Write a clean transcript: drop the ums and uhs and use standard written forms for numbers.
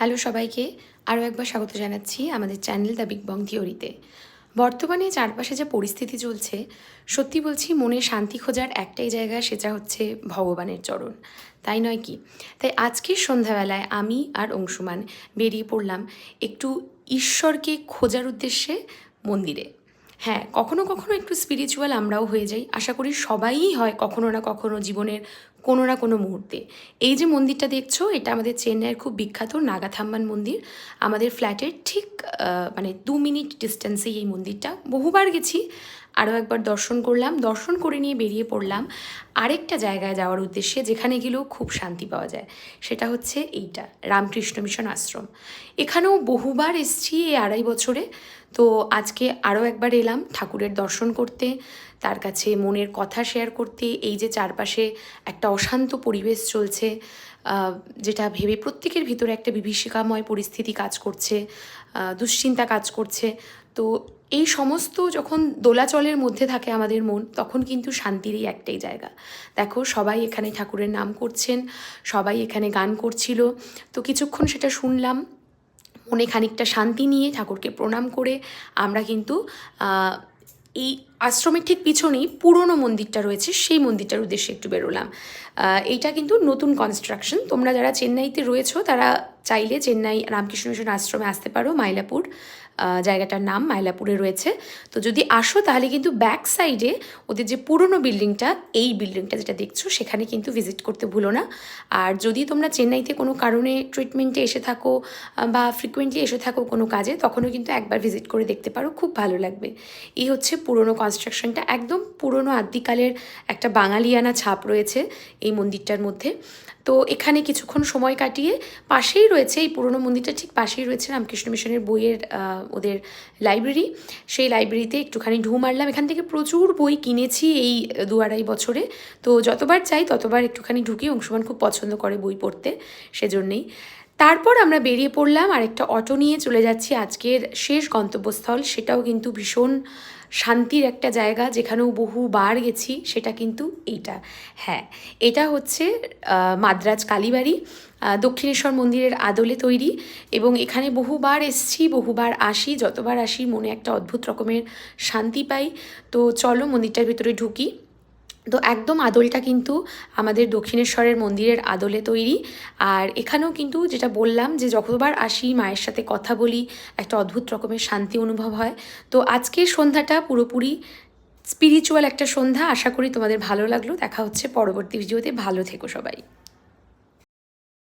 Hello সবাইকে, আরও একবার স্বাগত জানাচ্ছি আমাদের চ্যানেল দ্য বিগ বং থিওরিতে। বর্তমানে চারপাশে যে পরিস্থিতি চলছে, সত্যি বলছি মনে শান্তি খোঁজার একটাই জায়গা, সেটা হচ্ছে ভগবানের চরণ, তাই নয় কি? তাই আজকের সন্ধ্যাবেলায় আমি আর অংশুমান বেরিয়ে পড়লাম একটু ঈশ্বরকে খোঁজার উদ্দেশ্যে মন্দিরে। হ্যাঁ, কখনো কখনো একটু স্পিরিচুয়াল আমরাও হয়ে যাই, আশা করি সবাইই হয় কখনো না কখনো জীবনের কোনো না কোনো মুহূর্তে। এই যে মন্দিরটা দেখছো, এটা আমাদের চেন্নাইয়ের খুব বিখ্যাত নাগাথাম্মান মন্দির। আমাদের ফ্ল্যাটের ঠিক 2 মিনিট ডিস্টেন্সেই এই মন্দিরটা। বহুবার গেছি, আরও একবার দর্শন করলাম, দর্শন করে নিয়ে বেরিয়ে পড়লাম আরেকটা জায়গায় যাওয়ার উদ্দেশ্যে, যেখানে গেলেও খুব শান্তি পাওয়া যায়। সেটা হচ্ছে এইটা, রামকৃষ্ণ মিশন আশ্রম। এখানেও বহুবার এসছি এই 2.5 বছরে। তো আজকে আরও একবার এলাম ঠাকুরের দর্শন করতে, তার কাছে মনের কথা শেয়ার করতে। এই যে চারপাশে একটা অশান্ত পরিবেশ চলছে, যেটা ভেবে প্রত্যেকের ভিতরে একটা বিভীষিকাময় পরিস্থিতি কাজ করছে, দুশ্চিন্তা কাজ করছে। তো এই সমস্ত যখন দোলাচলের মধ্যে থাকে আমাদের মন, তখন কিন্তু শান্তিরই একটাই জায়গা। দেখো, সবাই এখানে ঠাকুরের নাম করছেন, সবাই এখানে গান করছিল। তো কিছুক্ষণ সেটা শুনলাম, মনে খানিকটা শান্তি নিয়ে ঠাকুরকে প্রণাম করে আমরা কিন্তু এই আশ্রমের ঠিক পিছনেই পুরনো মন্দিরটা রয়েছে, সেই মন্দিরটার উদ্দেশ্যে একটু বেরোলাম। এইটা কিন্তু নতুন কনস্ট্রাকশন। তোমরা যারা চেন্নাইতে রয়েছো তারা চাইলে চেন্নাই রামকৃষ্ণ মিশন আশ্রমে আসতে পারো। মাইলাপুর জায়গাটার নাম মাইলাপুরে রয়েছে। তো যদি আসো তাহলে কিন্তু ব্যাক সাইডে ওদের যে পুরনো বিল্ডিংটা, এই বিল্ডিংটা যেটা দেখছো, সেখানে কিন্তু ভিজিট করতে ভুলো না। আর যদি তোমরা চেন্নাইতে কোনো কারণে ট্রিটমেন্টে এসে থাকো বা ফ্রিকুয়েন্টলি এসে থাকো কোনো কাজে, তখনও কিন্তু একবার ভিজিট করে দেখতে পারো, খুব ভালো লাগবে। এই হচ্ছে পুরনো কনস্ট্রাকশনটা, একদম পুরনো আদ্যিকালের একটা বাঙালিয়ানা ছাপ রয়েছে এই মন্দিরটার মধ্যে। তো এখানে কিছুক্ষণ সময় কাটিয়ে পাশেই রয়েছে, এই পুরনো মন্দিরটা ঠিক পাশেই রয়েছে রামকৃষ্ণ মিশনের বইয়ের ওদের লাইব্রেরি। সেই লাইব্রেরিতে একটুখানি ঢু মারলাম। এখান থেকে প্রচুর বই কিনেছি এই 2-2.5 বছরে। তো যতবার চাই ততবার একটুখানি ঢুকি। অংশুমান খুব পছন্দ করে বই পড়তে, সেজন্যেই। তারপর আমরা বেরিয়ে পড়লাম, আরেকটা অটো নিয়ে চলে যাচ্ছি আজকের শেষ গন্তব্যস্থল। সেটাও কিন্তু ভীষণ শান্তির একটা জায়গা, যেখানেও বহুবার গেছি, সেটা কিন্তু এইটা। হ্যাঁ, এটা হচ্ছে মাদ্রাজ কালীবাড়ি, দক্ষিণেশ্বর মন্দিরের আদলে তৈরি। এবং এখানে বহুবার এসছি, বহুবার আসি, যতবার আসি মনে একটা অদ্ভুত রকমের শান্তি পাই। তো চলো মন্দিরটার ভিতরে ঢুকি। তো একদম আদলটা কিন্তু আমাদের দক্ষিণেশ্বরের মন্দিরের আদলে তৈরি। আর এখানেও কিন্তু যেটা বললাম, যে যতবার আসি মায়ের সাথে কথা বলি, একটা অদ্ভুত রকমের শান্তি অনুভব হয়। তো আজকের সন্ধ্যাটা পুরোপুরি স্পিরিচুয়াল একটা সন্ধ্যা। আশা করি তোমাদের ভালো লাগলো। দেখা হচ্ছে পরবর্তী ভিডিওতে। ভালো থেকো সবাই।